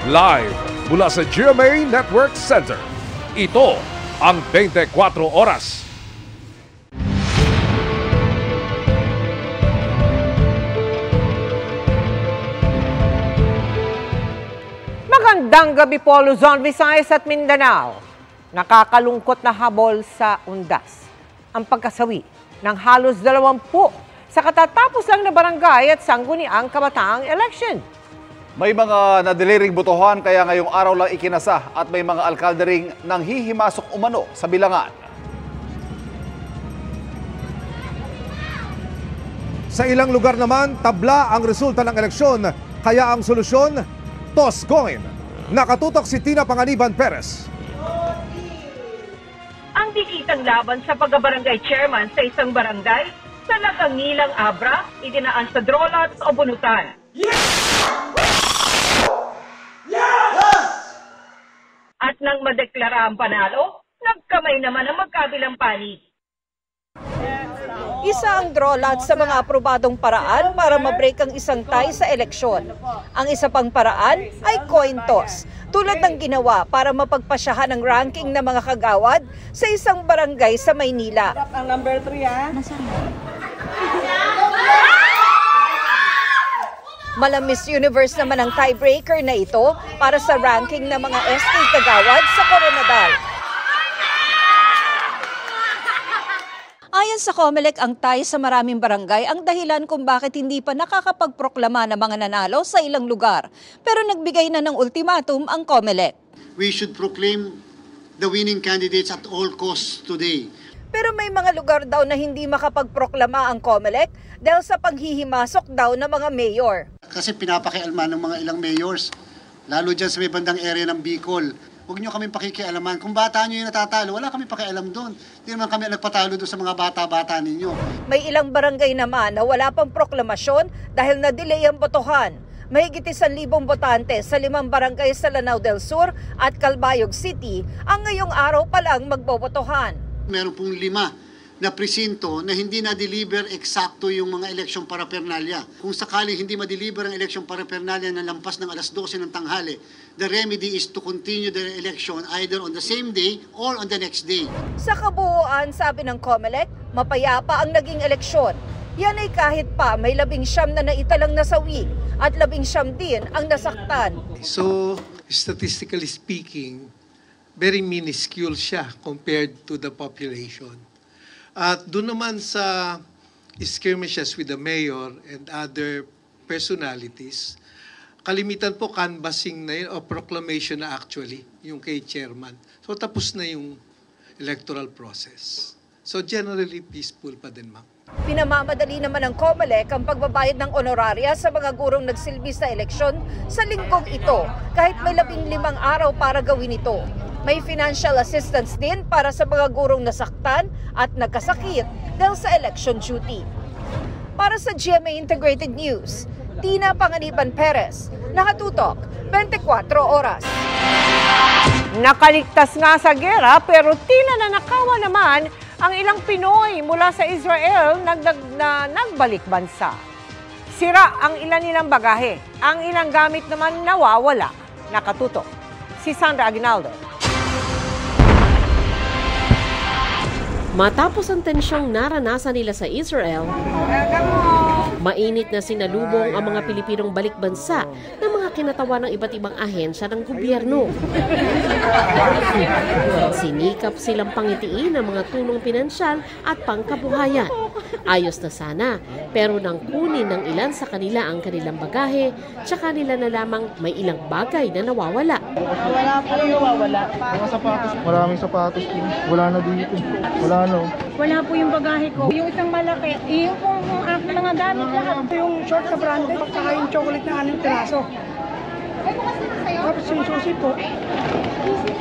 Live mula sa GMA Network Center. Ito ang 24 Oras. Magandang gabi po, Luzon, Visayas at Mindanao. Nakakalungkot na habol sa undas ang pagkasawi ng halos 20 sa katatapos lang na barangay at sangguniang kabataang election. May mga nadeliring botohan kaya ngayong araw lang ikinasa at may mga alkalde ring nanghihimasok umano sa bilangan. Sa ilang lugar naman, tabla ang resulta ng eleksyon, kaya ang solusyon, toss coin. Nakatutok si Tina Panganiban Perez. Ang dikitang laban sa pagkabarangay chairman sa isang barangay sa nakangilang abra, idinaan sa drawlots o bunutan. At nang madeklara ang panalo, nagkamay naman ang magkabilang panig. Isa ang drawlot sa mga aprobadong paraan para mabreak ang isang tie sa eleksyon. Ang isa pang paraan ay coin toss, tulad ng ginawa para mapagpasyahan ang ranking ng mga kagawad sa isang barangay sa Maynila. Ang number 3 ha? Miss Universe naman ang tiebreaker na ito para sa ranking ng mga SK kagawad sa Coronadal. Ayon sa COMELEC, ang tie sa maraming barangay ang dahilan kung bakit hindi pa nakakapagproklama ng mga nanalo sa ilang lugar. Pero nagbigay na ng ultimatum ang COMELEC. We should proclaim the winning candidates at all costs today. Pero may mga lugar daw na hindi makapagproklama ang COMELEC dahil sa panghihimasok daw ng mga mayor. Kasi pinapakialaman ng mga ilang mayors, lalo dyan sa may bandang area ng Bicol. Huwag nyo kami pakikialaman. Kung bata nyo yung natatalo, wala kami pakialam doon. Hindi naman kami nagpatalo doon sa mga bata-bata ninyo. May ilang barangay naman na wala pang proklamasyon dahil na-delay ang botohan. Mahigit 1,000 botante sa 5 barangay sa Lanao del Sur at Calbayog City ang ngayong araw pa lang magbobotohan. Meron pong 5 na presinto na hindi na-deliver eksakto yung mga eleksyon parapernalya. Kung sakaling hindi ma-deliver ang eleksyon parapernalya na lampas ng alas 12 ng tanghali, the remedy is to continue the election either on the same day or on the next day. Sa kabuuan, sabi ng COMELEC, mapayapa ang naging eleksyon. Yan ay kahit pa may 19 na naitalang nasawi at 19 din ang nasaktan. So, statistically speaking, very minuscule siya compared to the population. At doon naman sa skirmishes with the mayor and other personalities, kalimitan po canvassing na yun, o proclamation na actually, yung kay chairman. So tapos na yung electoral process. So generally peaceful pa din, ma'am. Pinamamadali naman ng COMELEC ang pagbabayad ng honoraria sa mga gurong nagsilbi sa eleksyon sa linggong ito, kahit may 15 araw para gawin ito. May financial assistance din para sa mga gurong nasaktan at nagkasakit dahil sa election duty. Para sa GMA Integrated News, Tina Panganiban Perez, nakatutok 24 Oras. Nakaligtas nga sa gera pero tila nanakawa naman ang ilang Pinoy mula sa Israel na nagbalik bansa. Sira ang ilan nilang bagahe, ang ilang gamit naman nawawala. Nakatutok si Sandra Aguinaldo. Matapos ang tensyong naranasan nila sa Israel, mainit na sinalubong ang mga Pilipinong balik bansa ng mga kinatawa ng iba't ibang ahensya ng gobyerno. Sinikap silang pangitiin ang mga tulong pinansyal at pangkabuhayan. Ayos na sana, pero nang kunin ng ilan sa kanila ang kanilang bagahe, tsaka nila na lamang may ilang bagay na nawawala. Wala po yung nawawala. Mga sapatos, maraming sapatos po. Wala na dito. Wala na. Wala po yung bagahe ko. Yung isang malaki, yung pong aking mga gamit lahat. Yung short na branded, saka yung chocolate na 6 piraso. Tapos yung susi po.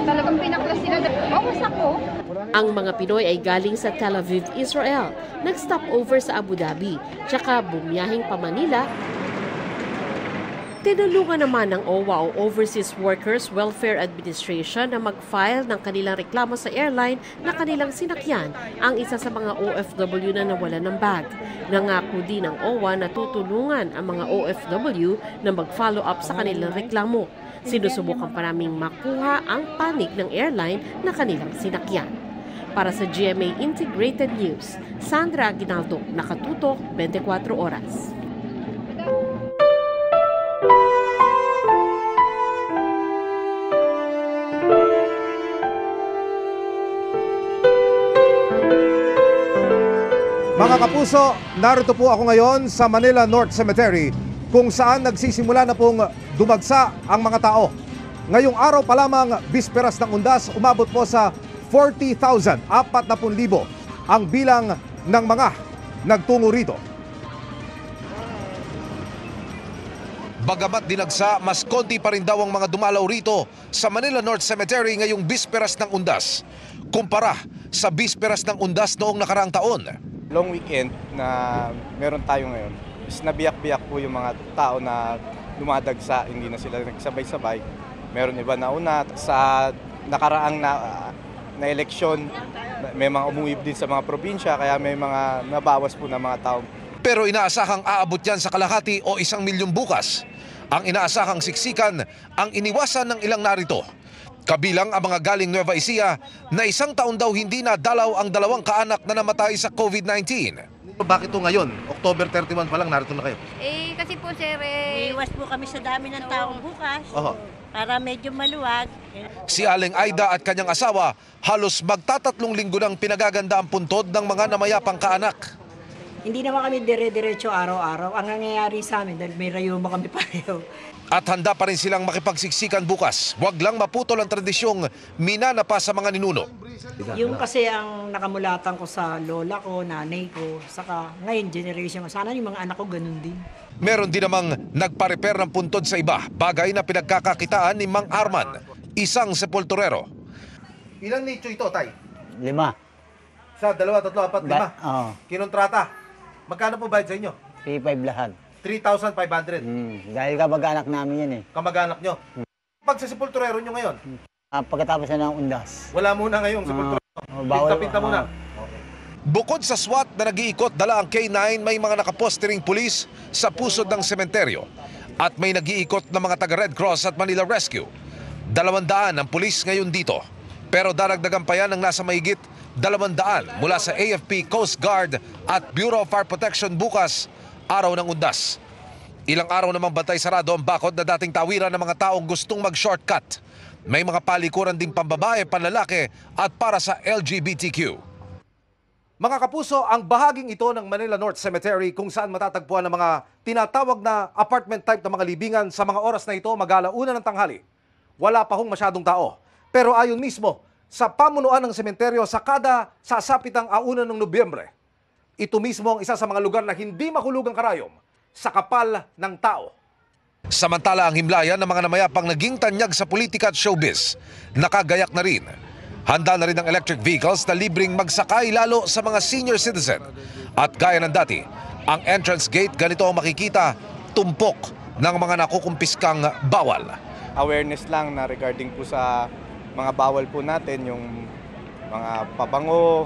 Talagang pinaklas sila. Bawas ako. Ang mga Pinoy ay galing sa Tel Aviv, Israel. Nag-stop over sa Abu Dhabi. Tsaka bumiyahing pa Manila. Tinulungan naman ng OWA o Overseas Workers Welfare Administration na mag-file ng kanilang reklamo sa airline na kanilang sinakyan ang isa sa mga OFW na nawalan ng bag. Nangako din ng OWA na tutulungan ang mga OFW na mag-follow up sa kanilang reklamo. Sinusubukan pa naming makuha ang panig ng airline na kanilang sinakyan. Para sa GMA Integrated News, Sandra Aguinaldo, nakatutok 24 oras. Mga kapuso, narito po ako ngayon sa Manila North Cemetery kung saan nagsisimula na pong dumagsa ang mga tao. Ngayong araw pa lamang, bisperas ng undas, umabot po sa 40,000, 40,000 ang bilang ng mga nagtungo rito. Bagamat dinagsa, mas konti pa rin daw ang mga dumalaw rito sa Manila North Cemetery ngayong bisperas ng undas, kumpara sa bisperas ng undas noong nakaraang taon. Long weekend na meron tayo ngayon, is nabiyak-biyak po yung mga tao na dumadagsa, hindi na sila nagsabay-sabay. Meron iba na una sa nakaraang na eleksyon, may mga umuwi din sa mga probinsya, kaya may mga nabawas po na mga tao. Pero inaasahang aabot yan sa kalahati o 1 milyon bukas. Ang inaasahang siksikan ang iniwasan ng ilang narito. Kabilang ang mga galing Nueva Ecija na 1 taon daw hindi nadalaw ang 2 kaanak na namatay sa COVID-19. Bakit to ngayon? October 31 pa lang, narito na kayo. Kasi po sir, iwas po kami sa dami ng taong bukas. Para medyo maluwag. Si Aling Aida at kanyang asawa halos magtatatlong linggo nang pinagaganda ang puntod ng mga namayapang kaanak. Hindi naman kami dire-diretso araw-araw. Ang nangyayari sa amin dahil may rayuma kami pareho. At handa pa rin silang makipagsiksikan bukas. Huwag lang maputol ang tradisyong minana pa sa mga ninuno. Yung kasi ang nakamulatan ko sa lola ko, nanay ko, saka ngayon generation ko. Sana yung mga anak ko ganun din. Meron din namang nagpa-repair ng puntod sa iba, bagay na pinagkakakitaan ni Mang Arman, isang sepulturero. Ilang nicho ito, Tay? 5. Sa 2, 3, 4, 5? Oo. Kinontrata. Magkano po bayad sa inyo? 3,500 lahat. 3,500. Dahil kamag-anak namin yan eh. Kamag-anak nyo. Pag sa sepulturero nyo ngayon? Pagkatapos na ng undas. Wala muna ngayong sepulturero. Pinta-pinta muna. Bukod sa SWAT na nag-iikot dala ang K9, may mga nakapostering pulis sa pusod ng sementeryo. At may nag-iikot na mga taga-Red Cross at Manila Rescue. 200 ang pulis ngayon dito. Pero daragdagan pa yan ng nasa mahigit 200 mula sa AFP, Coast Guard at Bureau of Fire Protection bukas, araw ng undas. Ilang araw namang bantay sarado ang bakod na dating tawiran ng mga taong gustong mag-shortcut. May mga palikuran din pambabae, panlalaki at para sa LGBTQ. Mga kapuso, ang bahaging ito ng Manila North Cemetery kung saan matatagpuan ang mga tinatawag na apartment type na mga libingan sa mga oras na ito mag-alauna ng tanghali. Wala pa hong masyadong tao. Pero ayon mismo sa pamunuan ng sementeryo sa kada sasapitang 1 ng Nobyembre, ito mismo ang isa sa mga lugar na hindi mahulugang karayom sa kapal ng tao. Samantala ang himlayan ng mga namayapang naging tanyag sa politika at showbiz, nakagayak na rin. Handa na rin ang electric vehicles na libreng magsakay lalo sa mga senior citizen. At gaya ng dati, ang entrance gate ganito ang makikita, tumpok ng mga nakukumpiskang bawal. Awareness lang na regarding po sa mga bawal po natin, yung mga pabango,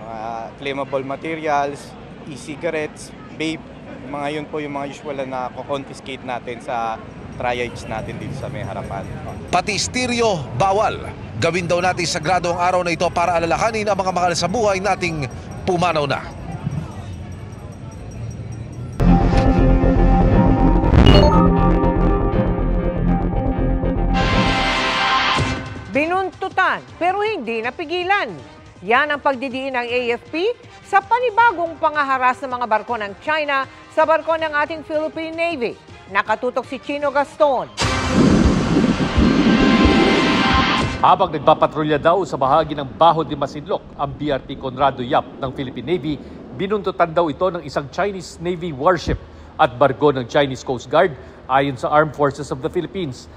mga flammable materials, e-cigarettes, vape, mga yun po yung mga usual na confiscate natin sa triage natin dito sa may harapan. Pati stereo, bawal. Gawin daw natin sagrado ang araw na ito para alalahanin ang mga mahal sa buhay nating pumanaw na. Binuntutan pero hindi napigilan. Yan ang pagdidiin ng AFP sa panibagong pangaharas ng mga barko ng China sa barko ng ating Philippine Navy. Nakatutok si Chino Gaston. Habang nagpapatrolya daw sa bahagi ng Baho de Masinloc ang BRP Conrado Yap ng Philippine Navy, binuntutan daw ito ng isang Chinese Navy warship at barko ng Chinese Coast Guard ayon sa Armed Forces of the Philippines.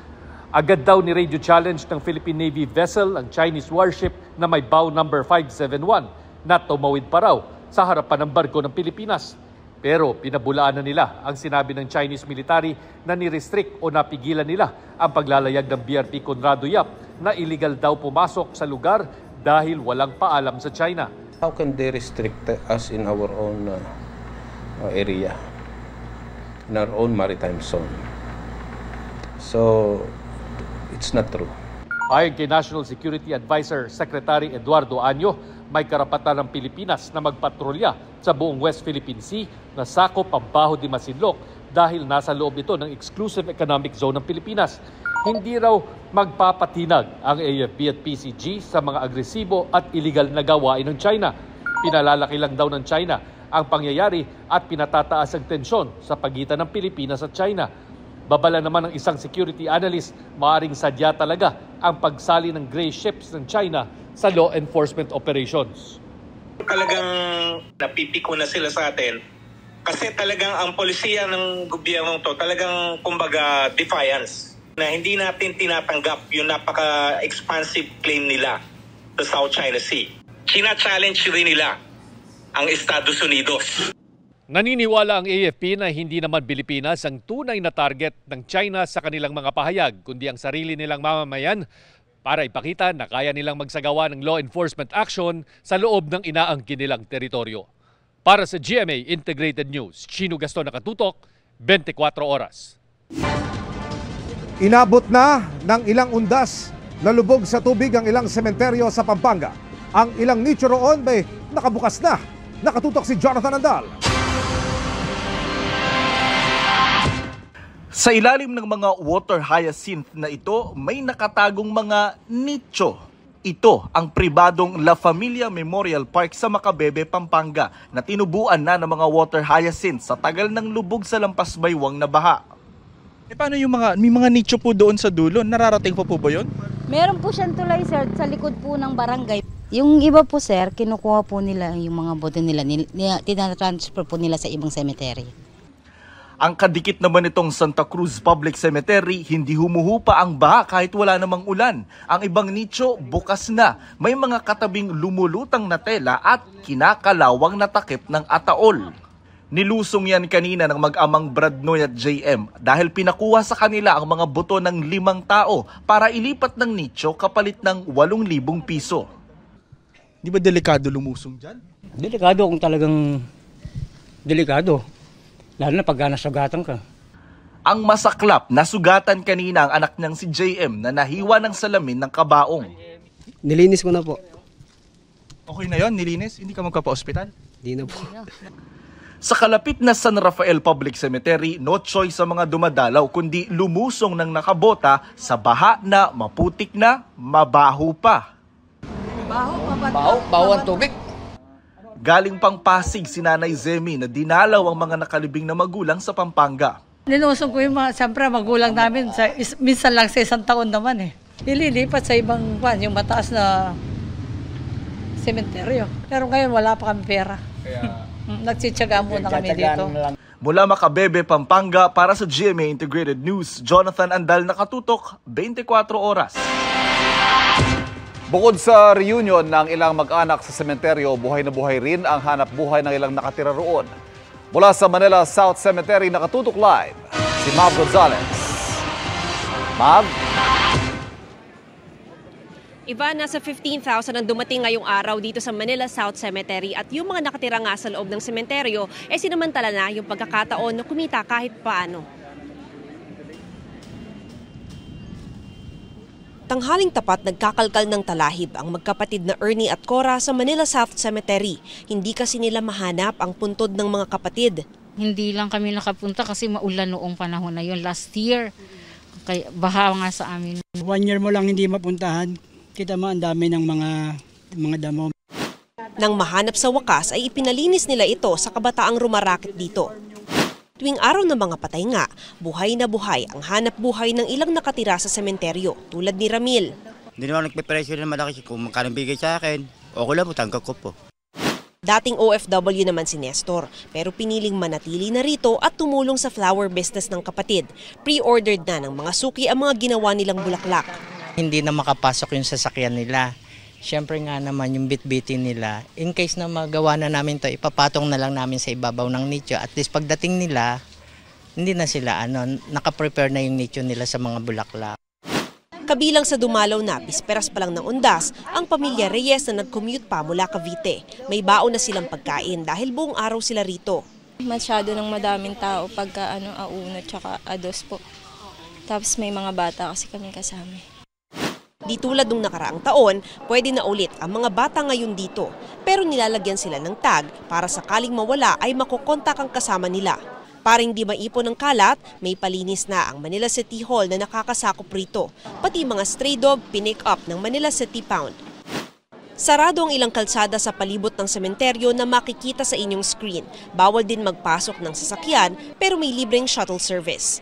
Agad daw ni radio challenge ng Philippine Navy vessel ang Chinese warship na may bow number 571 na tumawid pa raw sa harapan ng barko ng Pilipinas. Pero pinabulaan na nila ang sinabi ng Chinese military na ni-restrict o napigilan nila ang paglalayag ng BRP Conrado Yap na illegal daw pumasok sa lugar dahil walang paalam sa China. How can they restrict us in our own area, in our own maritime zone? So, it's not true. Ayon kay National Security Advisor Secretary Eduardo Año, may karapatan ng Pilipinas na magpatrolya sa buong West Philippine Sea na sakop ang Baho de Masinloc dahil nasa loob ito ng Exclusive Economic Zone ng Pilipinas. Hindi raw magpapatinag ang AFP at PCG sa mga agresibo at iligal na gawain ng China. Pinalalaki lang daw ng China ang pangyayari at pinatataas ang tensyon sa pagitan ng Pilipinas at China. Babala naman ng isang security analyst, maaring sadya talaga ang pagsali ng gray ships ng China sa law enforcement operations. Talagang napipiko na sila sa atin kasi talagang ang polisiya ng gobyerno to talagang kumbaga defiance na hindi natin tinatanggap yung napaka-expansive claim nila sa South China Sea. China-challenge rin nila ang Estados Unidos. Naniniwala ang AFP na hindi naman Pilipinas ang tunay na target ng China sa kanilang mga pahayag, kundi ang sarili nilang mamamayan para ipakita na kaya nilang magsagawa ng law enforcement action sa loob ng inaangkin nilang teritoryo. Para sa GMA Integrated News, Chino Gaston Nakatutok, 24 oras. Inabot na ng ilang undas na lubog sa tubig ang ilang sementeryo sa Pampanga. Ang ilang nicho roon may nakabukas na. Nakatutok si Jonathan Andal. Sa ilalim ng mga water hyacinth na ito, may nakatagong mga nicho. Ito ang pribadong La Familia Memorial Park sa Macabebe, Pampanga na tinubuan na ng mga water hyacinth sa tagal ng lubog sa lampas baywang na baha. Paano yung may mga nicho po doon sa dulo? Nararating po ba yun? Meron po siyang tulay, sir, sa likod po ng barangay. Yung iba po, sir, kinukuha po nila yung mga bote nila, tinatransfer po nila sa ibang cemetery. Ang kadikit naman itong Santa Cruz Public Cemetery, hindi humuhupa ang baha kahit wala namang ulan. Ang ibang nicho, bukas na. May mga katabing lumulutang na tela at kinakalawang na takip ng ataol. Nilusong yan kanina ng mag-amang Bradnoy at JM dahil pinakuha sa kanila ang mga buto ng 5 tao para ilipat ng nicho kapalit ng 8,000 piso. Di ba delikado lumusong dyan? Delikado kung talagang delikado. Lalo na pag nasugatan ka. Ang masaklap, nasugatan kanina ang anak niyang si JM na nahiwa ng salamin ng kabaong. Nilinis ko na po. Okay na yon, nilinis? Hindi ka magpapa-ospital? Hindi na po. Sa kalapit na San Rafael Public Cemetery, no choice sa mga dumadalaw kundi lumusong ng nakabota sa baha na maputik na mabaho pa. Baho ang tubig. Galing pang Pasig si Nanay Zemi na dinalaw ang mga nakalibing na magulang sa Pampanga. Ninusong ko yung siyempre magulang namin, minsan lang sa 1 taon naman eh. Nililipat sa ibang yung mataas na sementeryo. Pero ngayon wala pa kami pera. Kaya nagtsitsaga muna kami dito. Mula Macabebe, Pampanga, para sa GMA Integrated News, Jonathan Andal, Nakatutok, 24 oras. Bukod sa reunion ng ilang mag-anak sa sementeryo, buhay na buhay rin ang hanap buhay ng ilang nakatira roon. Mula sa Manila South Cemetery, Nakatutok Live, si Mav Gonzalez. Mav? Iba, nasa 15,000 ang dumating ngayong araw dito sa Manila South Cemetery at yung mga nakatira nga sa loob ng sementeryo, sinamantala na yung pagkakataon na kumita kahit paano. Tanghaling tapat nagkakalkal ng talahib ang magkapatid na Ernie at Cora sa Manila South Cemetery. Hindi kasi nila mahanap ang puntod ng mga kapatid. Hindi lang kami nakapunta kasi maulan noong panahon na yun, last year. Kaya baha nga sa amin. 1 year mo lang hindi mapuntahan, kita mo ang dami ng mga damo. Nang mahanap sa wakas ay ipinalinis nila ito sa kabataang rumarakit dito. Tuwing araw ng mga patay nga, buhay na buhay ang hanap buhay ng ilang nakatira sa sementeryo tulad ni Ramil. Hindi naman nagpe-pressure na malaki kung magkano bigay sa akin. Okay lang po, tanggap ko po. Dating OFW naman si Nestor, pero piniling manatili na rito at tumulong sa flower business ng kapatid. Pre-ordered na ng mga suki ang mga ginawa nilang bulaklak. Hindi na makapasok yung sasakyan nila. Siyempre nga naman yung bitbitin nila, in case na magawa na namin to, ipapatong na lang namin sa ibabaw ng nicho. At least pagdating nila, hindi na sila nakaprepare na yung nicho nila sa mga bulaklak. Kabilang sa dumalaw na bisperas pa lang ng undas, ang pamilya Reyes na nag-commute pa mula Cavite. May baon na silang pagkain dahil buong araw sila rito. Masyado ng madaming tao pagka auno tsaka ados po. Tapos may mga bata kasi kami kasama. Di tulad nung nakaraang taon, pwede na ulit ang mga bata ngayon dito. Pero nilalagyan sila ng tag para sakaling mawala ay makokontak ang kasama nila. Para hindi maipon ng kalat, may palinis na ang Manila City Hall na nakakasakop rito. Pati mga stray dog pinick up ng Manila City Pound. Sarado ang ilang kalsada sa palibot ng sementeryo na makikita sa inyong screen. Bawal din magpasok ng sasakyan pero may libreng shuttle service.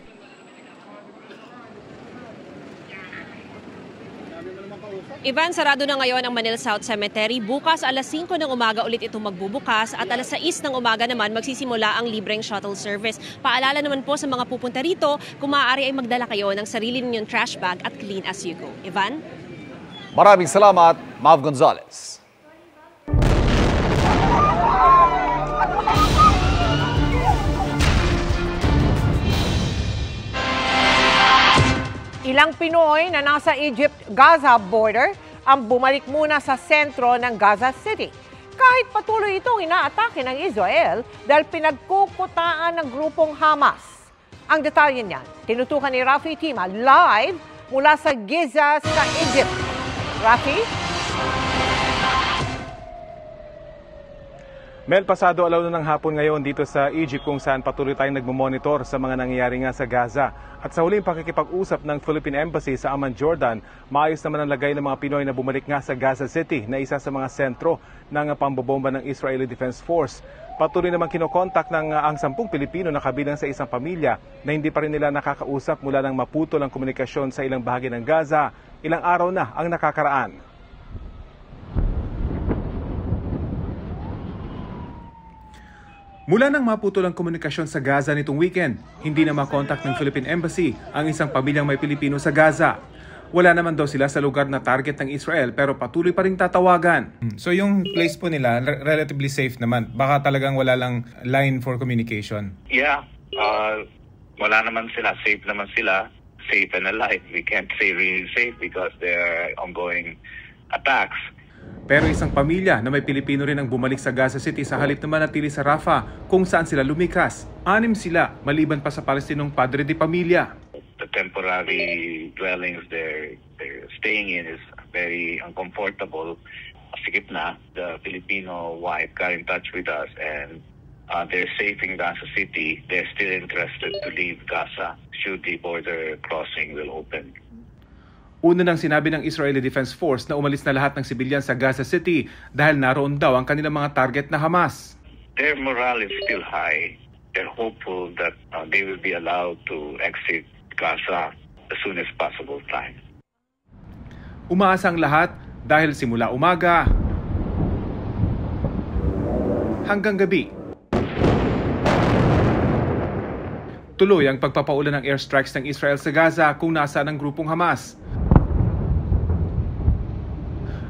Ivan, sarado na ngayon ang Manila South Cemetery. Bukas alas 5 ng umaga ulit itong magbubukas at alas 6 ng umaga naman magsisimula ang libreng shuttle service. Paalala naman po sa mga pupunta rito, kung maaari ay magdala kayo ng sarili ninyong trash bag at clean as you go. Ivan? Maraming salamat, Mav Gonzalez. Ilang Pinoy na nasa Egypt-Gaza border ang bumalik muna sa sentro ng Gaza City. Kahit patuloy itong inaatake ng Israel dahil pinagkukutaan ng grupong Hamas. Ang detalye niyan, tinutukan ni Rafi Tima live mula sa Giza sa Egypt. Rafi? Mel, pasado alaw na ng hapon ngayon dito sa Egypt kung saan patuloy tayong nagmamonitor sa mga nangyayari nga sa Gaza. At sa huling pakikipag-usap ng Philippine Embassy sa Amman, Jordan, maayos naman ang lagay ng mga Pinoy na bumalik nga sa Gaza City na isa sa mga sentro ng pambobomba ng Israeli Defense Force. Patuloy naman kinokontak ng ang 10 Pilipino na kabilang sa isang pamilya na hindi pa rin nila nakakausap mula nang maputol ang komunikasyon sa ilang bahagi ng Gaza. Ilang araw na ang nakakaraan. Mula nang maputol ang komunikasyon sa Gaza nitong weekend, hindi na makontak ng Philippine Embassy ang isang pamilyang may Pilipino sa Gaza. Wala naman daw sila sa lugar na target ng Israel pero patuloy pa rin tatawagan. So yung place po nila, relatively safe naman. Baka talagang wala lang line for communication. Yeah, wala naman sila. Safe naman sila. Safe and alive. We can't say really safe because there are ongoing attacks. Pero isang pamilya na may Pilipino rin ang bumalik sa Gaza City sa halip na manatili sa Rafah kung saan sila lumikas. 6 sila maliban pa sa Palestinong padre de pamilya. The temporary dwellings they're staying in is very uncomfortable. Sikip na, the Filipino wife got in touch with us and they're safe in Gaza City. They're still interested to leave Gaza should the border crossing will open. Una nang sinabi ng Israeli Defense Force na umalis na lahat ng sibilyan sa Gaza City dahil naroon daw ang kanilang mga target na Hamas. Their morale is still high. They're hopeful that they will be allowed to exit Gaza as soon as possible time. Umaasa ang lahat dahil simula umaga hanggang gabi, tuloy ang pagpapaulan ng airstrikes ng Israel sa Gaza kung nasaan ang grupong Hamas.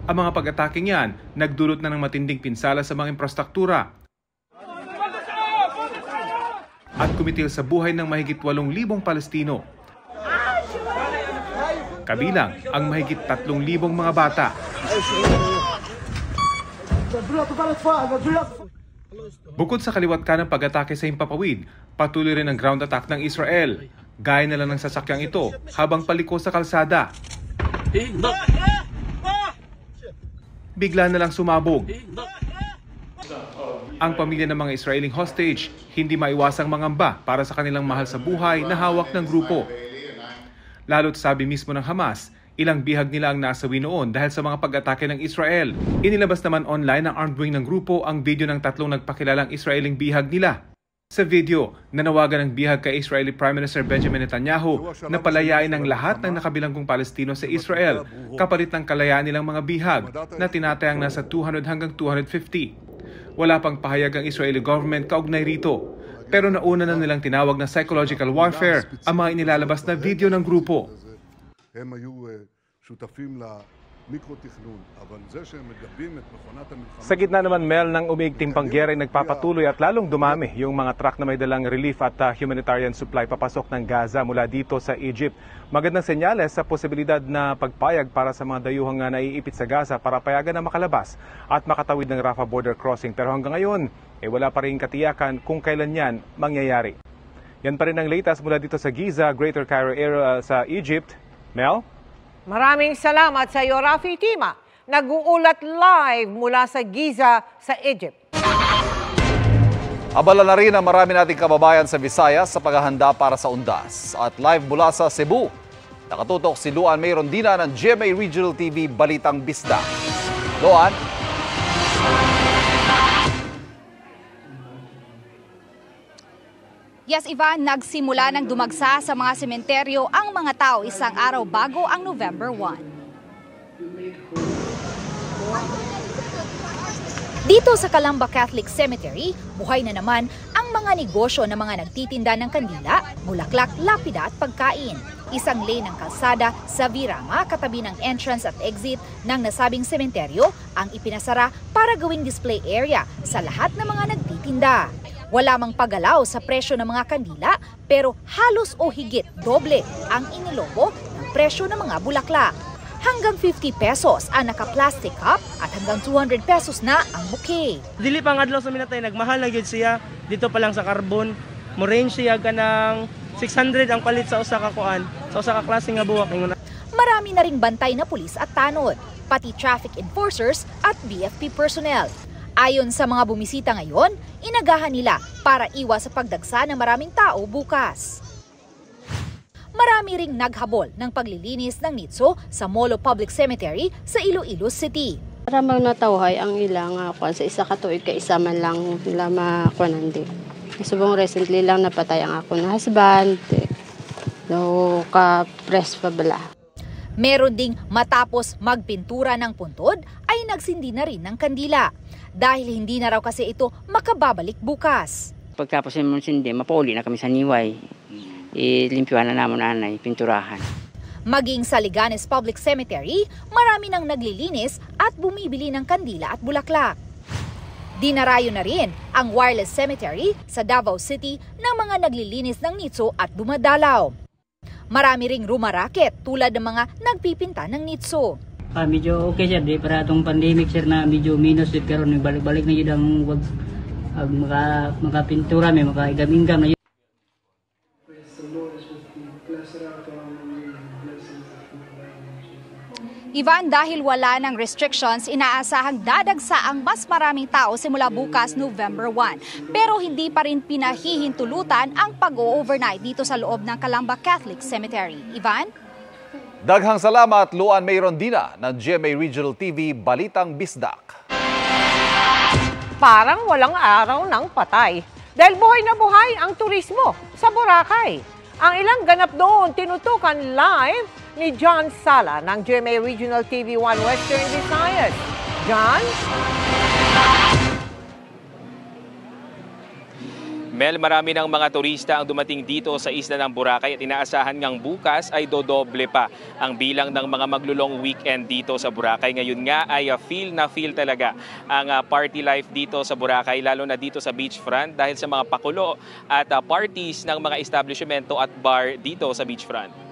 Ang mga pag-ataking yan, nagdulot na ng matinding pinsala sa mga infrastruktura at kumitil sa buhay ng mahigit 8,000 Palestino. Kabilang ang mahigit 3,000 mga bata. Bukod sa kaliwat kanang pag-atake sa himpapawid, patuloy rin ang ground attack ng Israel. Gaya na lang ng sasakyang ito habang paliko sa kalsada. Bigla na lang sumabog. Ang pamilya ng mga Israeling hostage hindi maiwasang mangamba para sa kanilang mahal sa buhay na hawak ng grupo. Lalo't sabi mismo ng Hamas, ilang bihag nila ang nasawi noon dahil sa mga pag-atake ng Israel. Inilabas naman online ng armed wing ng grupo ang video ng 3 nagpakilalang Israeling bihag nila. Sa video, nanawagan ng bihag kay Israeli Prime Minister Benjamin Netanyahu na palayain ang lahat ng nakabilanggong Palestino sa Israel kapalit ng kalayaan nilang mga bihag na tinatayang nasa 200 hanggang 250. Wala pang pahayag ang Israeli government kaugnay rito. Pero nauna na nilang tinawag na psychological warfare ang mga inilalabas na video ng grupo. Sa gitna naman, Mel, ng umiigting pangyayari ay nagpapatuloy at lalong dumami yung mga truck na may dalang relief at humanitarian supply papasok ng Gaza mula dito sa Egypt. Magandang senyales sa posibilidad na pagpayag para sa mga dayuhang naiipit sa Gaza para payagan na makalabas at makatawid ng Rafah border crossing. Pero hanggang ngayon, wala pa rin katiyakan kung kailan yan mangyayari. Yan pa rin ang latest mula dito sa Giza, Greater Cairo area sa Egypt. Mel? Maraming salamat sa iyo, Rafi Tima. Nag-uulat live mula sa Giza sa Egypt. Abala na rin ang marami nating kababayan sa Visayas sa paghahanda para sa undas. At live mula sa Cebu, nakatutok si Luan May Rondina ng GMA Regional TV Balitang Bisda. Luan? Yes, Ivan, nagsimula ng dumagsa sa mga sementeryo ang mga tao isang araw bago ang November 1. Dito sa Calamba Catholic Cemetery, buhay na naman ang mga negosyo ng mga nagtitinda ng kandila, bulaklak, lapida at pagkain. Isang lane ng kalsada sa Virama, katabi ng entrance at exit ng nasabing sementeryo, ang ipinasara para gawing display area sa lahat ng mga nagtitinda. Wala mang paggalaw sa presyo ng mga kandila, pero halos o higit doble ang inilobo ng presyo ng mga bulaklak. Hanggang 50 pesos ang naka-plastic cup at hanggang 200 pesos na ang bouquet. Dili pang adlaw sa minatay, nagmahal na gyud siya. Dito pa lang sa carbon, mo range siya ka ng 600 ang palit sa usa ka kuan, sa usa ka klase nga buwak. Marami na ring bantay na pulis at tanod, pati traffic enforcers at BFP personnel. Ayon sa mga bumisita ngayon, inagahan nila para iwas sa pagdagsa ng maraming tao bukas. Marami ring naghabol ng paglilinis ng nitso sa Molo Public Cemetery sa Iloilo City. Para magnatawhay ang ilang kuan sa isa ka tuig ka isa man lang nila makuanandi. Subong recently lang napatay ang ako na husband. No ka press pa bala. Meron ding matapos magpintura ng puntod ay nagsindi na rin ng kandila dahil hindi na raw kasi ito makababalik bukas. Pagtapos ng sindi, mapauli na kami sa niway. Ilimpyuhan na naman anay, pinturahan. Maging sa Liganes Public Cemetery, marami nang naglilinis at bumibili ng kandila at bulaklak. Dinarayo na rin ang Wireless Cemetery sa Davao City ng mga naglilinis ng nitso at dumadalaw. Marami ring rumaraket tulad ng mga nagpipinta ng nitso. Medyo okay sir, di para itong pandemic sir na medyo minus sir, pero nagbalik-balik na yun ang makapintura, may makaigam-ingam na yun. Ivan, dahil wala ng restrictions, inaasahang dadagsa ang mas maraming tao simula bukas November 1. Pero hindi pa rin pinahihintulutan ang pag-o-overnight dito sa loob ng Calamba Catholic Cemetery. Ivan? Daghang salamat, Luan May Rondina ng GMA Regional TV Balitang Bisdak. Parang walang araw ng patay. Dahil buhay na buhay ang turismo sa Boracay. Ang ilang ganap doon tinutukan live ni John Sala ng GMA Regional TV 1 Western Visayas. John? Mel, marami ng mga turista ang dumating dito sa isla ng Boracay at inaasahan ngang bukas ay dodoble pa ang bilang ng mga maglulong weekend dito sa Boracay. Ngayon nga ay feel talaga ang party life dito sa Boracay, lalo na dito sa beachfront dahil sa mga pakulo at parties ng mga establishmento at bar dito sa beachfront.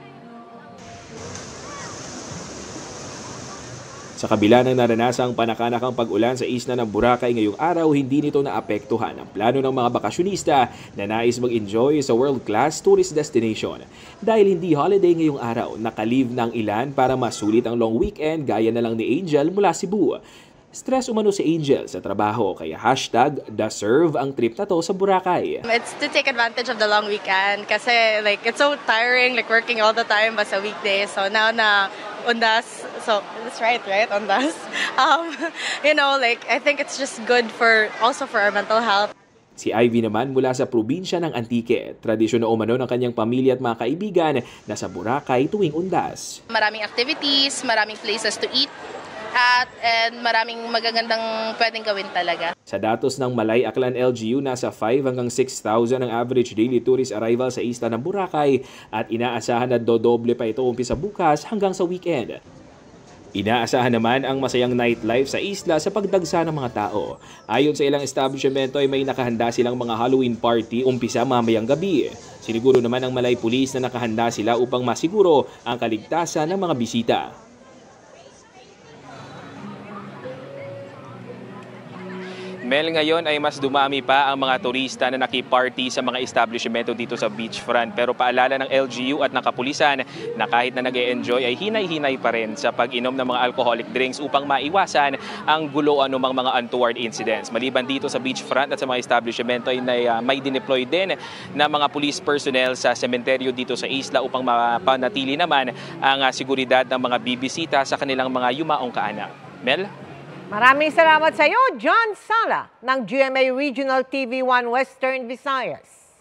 Sa kabila ng naranasang panakanakang pag-ulan sa isla ng Boracay ngayong araw, hindi nito naapektuhan ang plano ng mga bakasyonista na nais mag-enjoy sa world-class tourist destination. Dahil hindi holiday ngayong araw, nakalive ng ilan para masulit ang long weekend gaya na lang ni Angel mula Cebu. Stress umano si Angel sa trabaho kaya #deserve ang trip na to sa Boracay. It's to take advantage of the long weekend kasi like it's so tiring like working all the time but sa weekdays. So now na undas, so that's right, undas. You know, like I think it's just good for also for our mental health. Si Ivy naman mula sa probinsya ng Antique. Tradisyon na umano ng kanyang pamilya at mga kaibigan na sa Boracay tuwing undas. Maraming activities, maraming places to eat. And maraming magagandang pwedeng gawin talaga. Sa datos ng Malay Aklan LGU, nasa 5 hanggang 6,000 ang average daily tourist arrival sa isla ng Boracay at inaasahan na dodoble pa ito umpisa bukas hanggang sa weekend. Inaasahan naman ang masayang nightlife sa isla sa pagdagsa ng mga tao. Ayon sa ilang establishmento ay may nakahanda silang mga Halloween party umpisa mamayang gabi. Siniguro naman ng Malay Police na nakahanda sila upang masiguro ang kaligtasan ng mga bisita. Mel, ngayon ay mas dumami pa ang mga turista na nakiparty sa mga establishmento dito sa beachfront. Pero paalala ng LGU at ng kapulisan na kahit na nag-e-enjoy ay hinay-hinay pa rin sa pag-inom ng mga alcoholic drinks upang maiwasan ang gulo anumang mga untoward incidents. Maliban dito sa beachfront at sa mga establishmento ay may dineploy din na mga police personnel sa sementeryo dito sa isla upang mapanatili naman ang seguridad ng mga bibisita sa kanilang mga yumaong kaanak. Mel? Maraming salamat sa iyo, John Sala ng GMA Regional TV1 Western Visayas.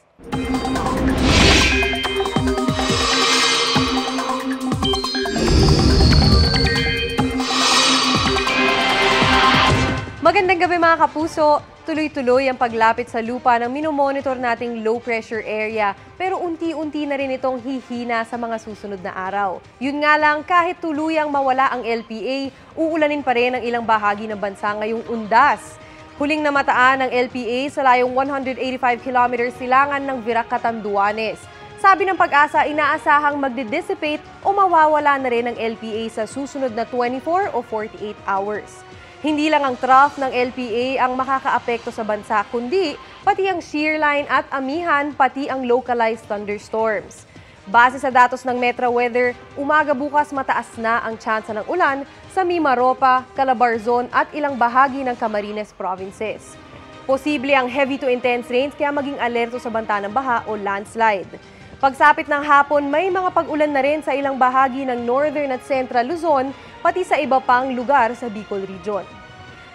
Magandang gabi mga kapuso. Tuloy-tuloy ang paglapit sa lupa ng minomonitor nating low pressure area pero unti-unti na rin itong hihina sa mga susunod na araw. Yun nga lang, kahit tuluyang mawala ang LPA, uulanin pa rin ang ilang bahagi ng bansa ngayong undas. Huling namataan ng LPA sa layong 185 km silangan ng Virac, Catanduanes. Sabi ng Pag-asa, inaasahang magdi-dissipate o mawawala na rin ang LPA sa susunod na 24 o 48 hours. Hindi lang ang trough ng LPA ang makakaapekto sa bansa, kundi pati ang shear line at amihan, pati ang localized thunderstorms. Base sa datos ng Metro Weather, umaga bukas mataas na ang tsansa ng ulan sa Mimaropa, Calabarzon at ilang bahagi ng Camarines provinces. Posible ang heavy to intense rains kaya maging alerto sa banta ng baha o landslide. Pagsapit ng hapon, may mga pag-ulan na rin sa ilang bahagi ng Northern at Central Luzon, pati sa iba pang lugar sa Bicol Region.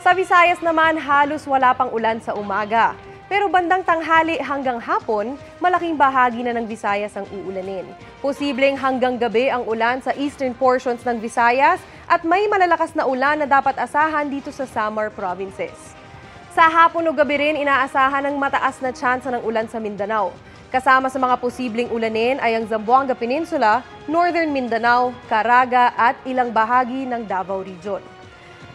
Sa Visayas naman, halos wala pang ulan sa umaga. Pero bandang tanghali hanggang hapon, malaking bahagi na ng Visayas ang uulanin. Posibleng hanggang gabi ang ulan sa eastern portions ng Visayas at may malalakas na ulan na dapat asahan dito sa Samar provinces. Sa hapon o gabi rin, inaasahan ng mataas na tsansa ng ulan sa Mindanao. Kasama sa mga posibleng ulanin ay ang Zamboanga Peninsula, Northern Mindanao, Caraga at ilang bahagi ng Davao Region.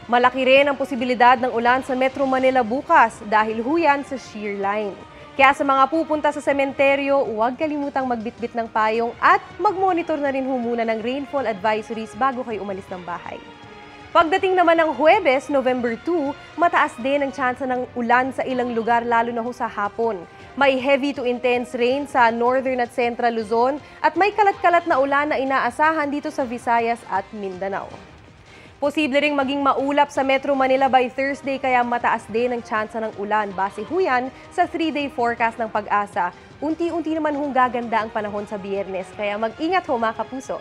Malaki rin ang posibilidad ng ulan sa Metro Manila bukas dahil huyan sa shear line. Kaya sa mga pupunta sa sementeryo, huwag kalimutang magbitbit ng payong at mag-monitor na rin muna ng rainfall advisories bago kayo umalis ng bahay. Pagdating naman ng Huwebes, November 2, mataas din ang tsansa ng ulan sa ilang lugar lalo na sa hapon. May heavy to intense rain sa Northern at Central Luzon at may kalat-kalat na ulan na inaasahan dito sa Visayas at Mindanao. Posible ring maging maulap sa Metro Manila by Thursday kaya mataas din ang tsansa ng ulan base huyan sa 3-day forecast ng Pag-asa. Unti-unti naman gaganda ang panahon sa Biyernes kaya mag-ingat ho mga kapuso.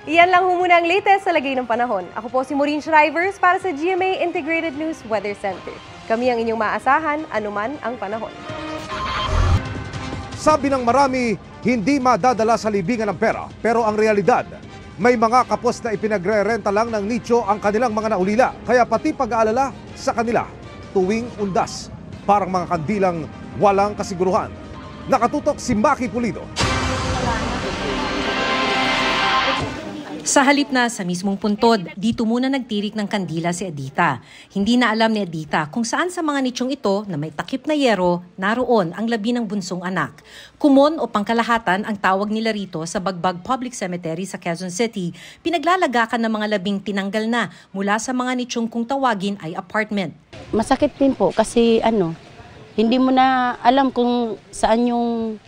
Iyan lang muna ang latest sa lagay ng panahon. Ako po si Maureen Shrivers para sa GMA Integrated News Weather Center. Kami ang inyong maasahan anuman ang panahon. Sabi ng marami, hindi madadala sa libingan ng pera. Pero ang realidad, may mga kapos na ipinagre-renta lang ng nicho ang kanilang mga naulila. Kaya pati pag-aalala sa kanila tuwing undas. Parang mga kandilang walang kasiguruhan. Nakatutok si Maki Pulido. Sa halip na sa mismong puntod, dito muna nagtirik ng kandila si Edita. Hindi na alam ni Edita kung saan sa mga nichong ito na may takip na yero, naroon ang labi ng bunsong anak. Kumon o pangkalahatan ang tawag nila rito sa Bagbag Public Cemetery sa Quezon City. Pinaglalagakan ng mga labing tinanggal na mula sa mga nichong kung tawagin ay apartment. Masakit din po kasi hindi mo na alam kung saan yung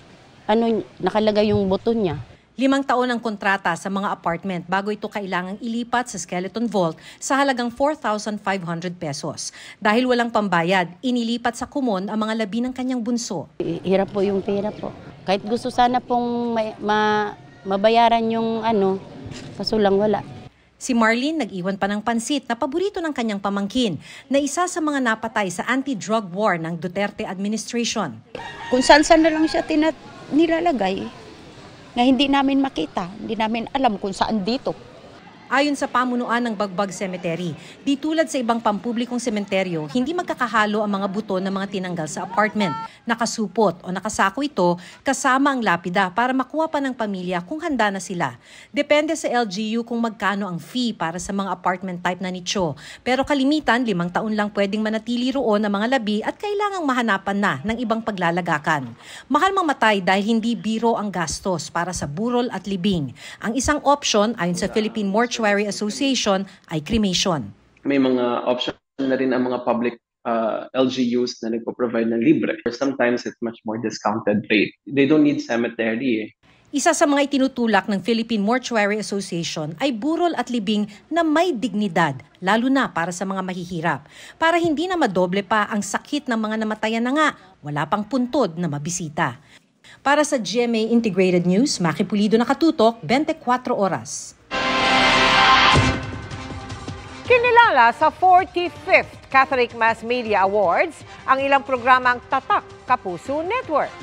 nakalagay yung buto niya. 5 taon ang kontrata sa mga apartment bago ito kailangang ilipat sa skeleton vault sa halagang 4,500 pesos. Dahil walang pambayad, inilipat sa Kumon ang mga labi ng kanyang bunso. Hirap po yung pera po. Kahit gusto sana pong mabayaran yung kaso lang wala. Si Marlene nag-iwan pa ng pansit na paborito ng kanyang pamangkin na isa sa mga napatay sa anti-drug war ng Duterte administration. Kung saan-saan na lang siya nilalagay. Na hindi namin makita, hindi namin alam kung saan dito. Ayon sa pamunuan ng Bagbag Cemetery, di tulad sa ibang pampublikong sementeryo, hindi magkakahalo ang mga buto ng mga tinanggal sa apartment. Nakasupot o nakasako ito kasama ang lapida para makuha pa ng pamilya kung handa na sila. Depende sa LGU kung magkano ang fee para sa mga apartment type na nicho. Pero kalimitan, 5 taon lang pwedeng manatili roon ang mga labi at kailangang mahanapan na ng ibang paglalagakan. Mahal mamatay dahil hindi biro ang gastos para sa burol at libing. Ang isang option, ayon sa Philippine Mortuary Association, ay cremation. May mga option na rin ang mga public LGUs na nagpo-provide ng libre. Sometimes it's much more discounted rate. They don't need cemetery eh. Isa sa mga itinutulak ng Philippine Mortuary Association ay burol at libing na may dignidad, lalo na para sa mga mahihirap. Para hindi na madoble pa ang sakit ng mga namatayan na nga, wala pang puntod na mabisita. Para sa GMA Integrated News, Maki Pulido, nakatutok, 24 oras. Kinilala sa 45th Catholic Mass Media Awards ang ilang programang Tatak Kapuso Network.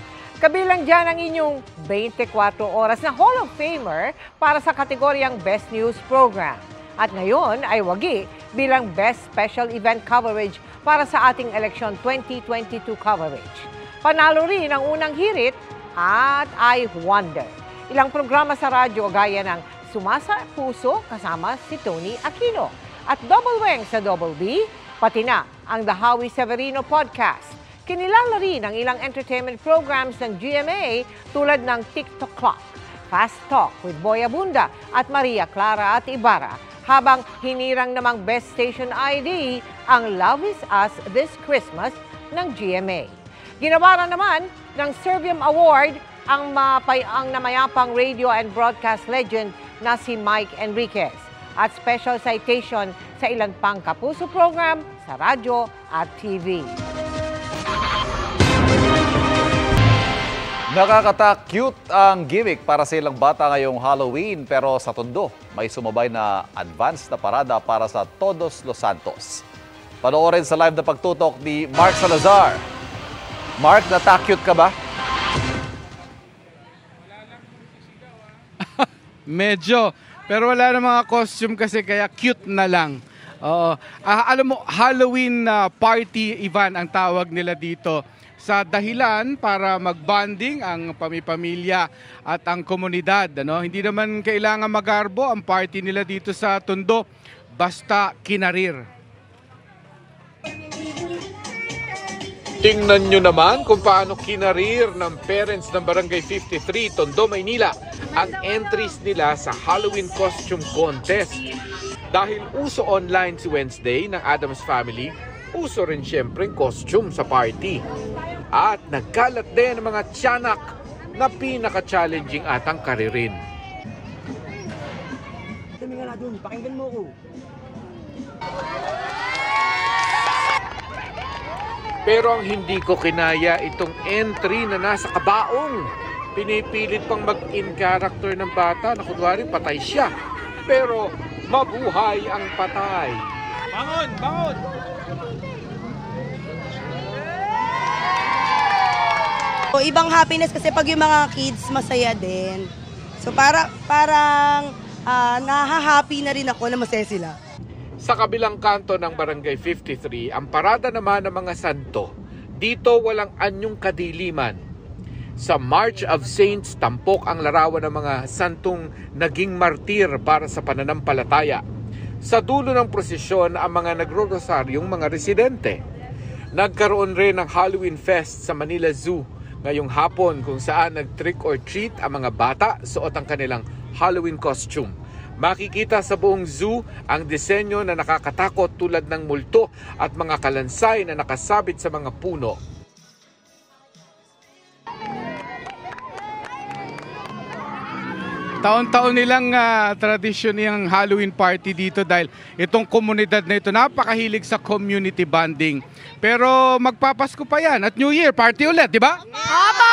Kabilang dyan ang inyong 24 oras na Hall of Famer para sa kategoryang Best News Program. At ngayon ay wagi bilang Best Special Event Coverage para sa ating election 2022 coverage. Panalo rin ang unang hirit at I Wonder. Ilang programa sa radyo gaya ng Sumasa Puso kasama si Tony Aquino at Double Weng sa Double B, pati na ang The Howie Severino Podcast. Kinilala rin ang ilang entertainment programs ng GMA tulad ng TikTok Clock, Fast Talk with Boy Abunda at Maria Clara at Ibarra, habang hinirang namang Best Station ID ang Love Is Us This Christmas ng GMA. Ginawaran naman ng Servium Award ang namayapang radio and broadcast legend na si Mike Enriquez at special citation sa ilan pang kapuso program sa radyo at TV. Nakakata-cute ang gimmick para sa ilang bata ngayong Halloween, pero sa Tondo, may sumabay na advance na parada para sa Todos Los Santos. Panoorin sa live na pagtutok ni Mark Salazar. Mark, nata-cute ka ba? Medyo, pero wala na mga costume kasi kaya cute na lang. Alam mo, Halloween party event ang tawag nila dito. Sa dahilan para mag-bonding ang pamilya at ang komunidad. Hindi naman kailangan magarbo ang party nila dito sa Tondo, basta kinarir. Tingnan nyo naman kung paano kinarir ng parents ng Barangay 53, Tondo, Maynila, ang entries nila sa Halloween Costume Contest. Dahil uso online si Wednesday ng Adams Family, uso rin siyempre ang costume sa party. At nagkalat din ang mga tiyanak na pinaka-challenging atang karirin. Pakinggan mo ko. Pero ang hindi ko kinaya itong entry na nasa kabaong. Pinipilit pang mag-in character ng bata na kunwari patay siya. Pero mabuhay ang patay. Bangon! Bangon! O, ibang happiness kasi pag yung mga kids masaya din. So parang nahahappy na rin ako na masaya sila. Sa kabilang kanto ng Barangay 53, ang parada naman ng mga santo. Dito walang anyong kadiliman. Sa March of Saints, tampok ang larawan ng mga santong naging martir para sa pananampalataya. Sa dulo ng prosesyon ang mga nagro-rosaryong mga residente. Nagkaroon rin ng Halloween Fest sa Manila Zoo ngayong hapon kung saan nag-trick or treat ang mga bata suot ang kanilang Halloween costume. Makikita sa buong zoo ang disenyo na nakakatakot tulad ng multo at mga kalansay na nakasabit sa mga puno. Taon-taon nilang tradisyon yung Halloween party dito dahil itong komunidad na ito napakahilig sa community bonding. Pero magpapasko pa yan at New Year party ulit, di ba? Papa!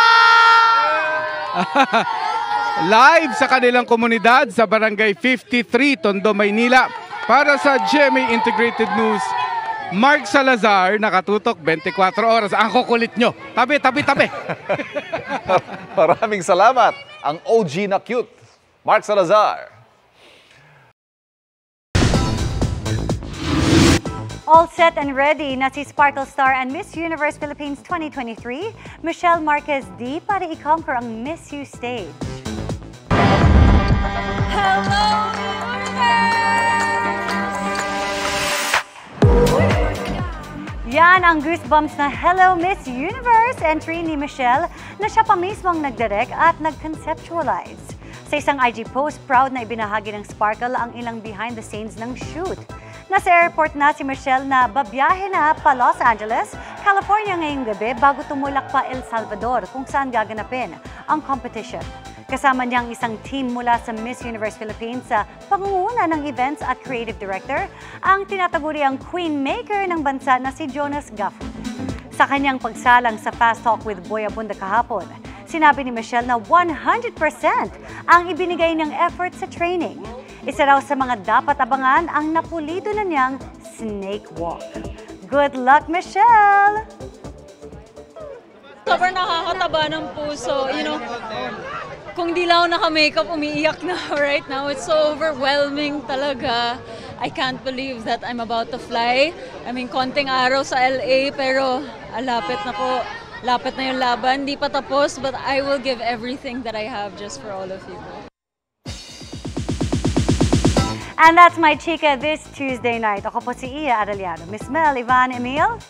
Live sa kanilang komunidad sa Barangay 53, Tondo, Maynila. Para sa GMA Integrated News, Mark Salazar, nakatutok 24 oras. Ang kukulit nyo. Tabi, tabi, tabi. Maraming salamat. Ang OG na cute, Mark Salazar. All set and ready na si Sparkle Star and Miss Universe Philippines 2023, Michelle Marquez D, para i-conquer ang Miss You stage. Hello, Yan ang goosebumps na Hello Miss Universe entry ni Michelle na siya pa mismong nagdirect at nag-conceptualize. Sa isang IG post, proud na ibinahagi ng Sparkle ang ilang behind the scenes ng shoot. Nasa airport na si Michelle na babiyahe na pa Los Angeles, California ngayong gabi bago tumulak pa El Salvador kung saan gaganapin ang competition. Kasama niyang isang team mula sa Miss Universe Philippines sa pangunguna ng events at creative director, ang tinataguriang queen maker ng bansa na si Jonas Gafford. Sa kanyang pagsalang sa Fast Talk with Boy Abunda kahapon, sinabi ni Michelle na 100% ang ibinigay niyang effort sa training. Isa raw sa mga dapat abangan ang napulido na niyang snake walk. Good luck, Michelle! Sobrang nakakataba ng puso. Kung di lang ako naka-makeup, umiiyak na right now. It's so overwhelming talaga. I can't believe that I'm about to fly. I mean, konting araw sa LA, pero lapit na po. Lapit na yung laban. Di pa tapos, but I will give everything that I have just for all of you. And that's my chika this Tuesday night. Ako po si Iya Arellano. Miss Mel, Ivan, Emil.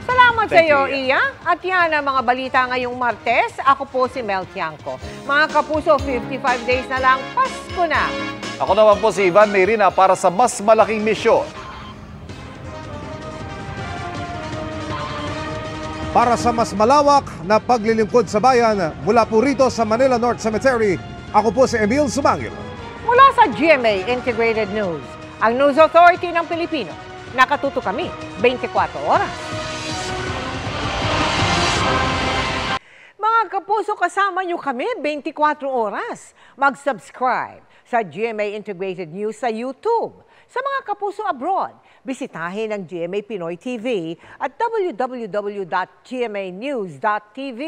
Salamat sa iyo, Iya. At yan ang mga balita ngayong Martes. Ako po si Mel Tiangco. Mga kapuso, 55 days na lang, Pasko na. Ako naman po si Ivan Mayrina para sa mas malaking misyon. Para sa mas malawak na paglilingkod sa bayan, mula po rito sa Manila North Cemetery, ako po si Emil Sumangil. Mula sa GMA Integrated News, ang News Authority ng Pilipino. Nakatuto kami 24 oras. Mga kapuso, kasama nyo kami 24 oras. Mag-subscribe sa GMA Integrated News sa YouTube. Sa mga kapuso abroad, bisitahin ang GMA Pinoy TV at www.gmanews.tv.